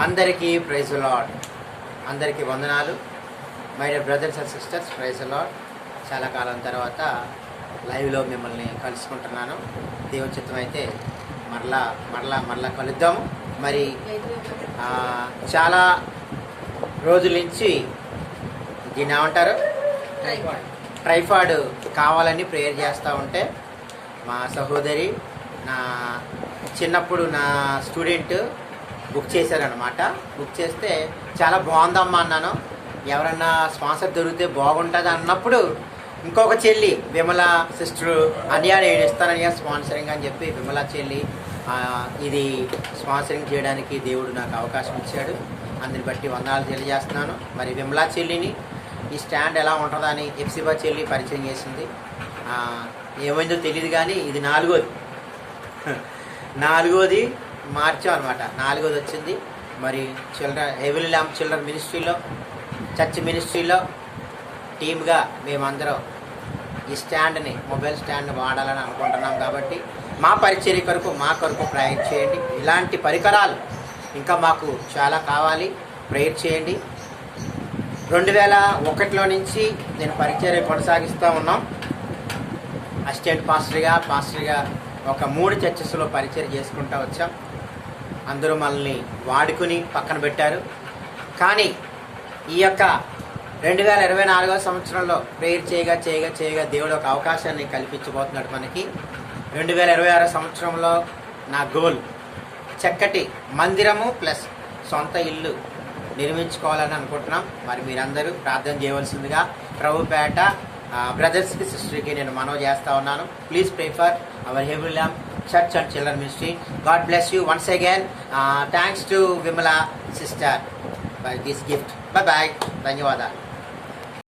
అందరికీ praise Lord. అందరికీ వందనాలు. My dear brothers and sisters, praise Lord. చాలా కాలం తర్వాత లైవ్లో మిమ్మల్ని కలుసుకుంటున్నాను. దేవుని చిత్తం అయితే మరలా కలుద్దాము. మరి చాలా రోజుల నుంచి దీన్ని ఏమంటారు, ట్రైఫాయిడ్ కావాలని ప్రేయర్ చేస్తూ ఉంటే మా సహోదరి, నా చిన్నప్పుడు నా స్టూడెంట్ బుక్ చేశారనమాట. బుక్ చేస్తే చాలా బాగుందమ్మా అన్నాను. ఎవరన్నా స్పాన్సర్ దొరికితే బాగుంటుంది అన్నప్పుడు ఇంకొక చెల్లి విమల సిస్టర్ అనియా నేను ఇస్తానని స్పాన్సరింగ్ అని చెప్పి విమల చెల్లి ఇది స్పాన్సరింగ్ చేయడానికి దేవుడు నాకు అవకాశం ఇచ్చాడు. అందుని బట్టి వందనాలు తెలియజేస్తున్నాను. మరి విమలా చెల్లిని ఈ స్టాండ్ ఎలా ఉంటుందా అని ఎఫ్సిబా చెల్లి పరిచయం చేసింది. ఏమైందో తెలియదు కానీ ఇది నాలుగోది మార్చాం అనమాట. 4వది వచ్చింది. మరి హెవెన్లీ ల్యాంప్ చిల్డ్రన్ మినిస్ట్రీలో, చర్చ్ మినిస్ట్రీలో టీమ్గా మేమందరం ఈ స్టాండ్ని, మొబైల్ స్టాండ్ని వాడాలని అనుకుంటున్నాం. కాబట్టి మా పరిచర్య కొరకు, మా కొరకు ప్రేయర్ చేయండి. ఇలాంటి పరికరాలు ఇంకా మాకు చాలా కావాలి. ప్రేయర్ చేయండి. 2001లో నుంచి నేను పరిచర్య కొనసాగిస్తూ ఉన్నాం. అసిస్టెంట్ పాస్టర్గా ఒక 3 చర్చెస్లో పరిచర్య చేసుకుంటూ వచ్చాం. అందరూ మనల్ని వాడుకుని పక్కన పెట్టారు. కానీ ఈ యొక్క 2024వ సంవత్సరంలో ప్రేయర్ చేయగా దేవుడు ఒక అవకాశాన్ని కల్పించబోతున్నాడు మనకి. 2026 సంవత్సరంలో నా గోల్ చక్కటి మందిరము ప్లస్ సొంత ఇల్లు నిర్మించుకోవాలని అనుకుంటున్నాం. మరి మీరందరూ ప్రార్థన చేయవలసిందిగా ప్రభుపేట బ్రదర్స్కి, సిస్టర్కి నేను మనవి చేస్తూ ఉన్నాను. Please pray for our heavenly lamp church and children ministry. God bless you once again. Thanks to Vimala sister by this gift. Bye. ధన్యవాదాలు.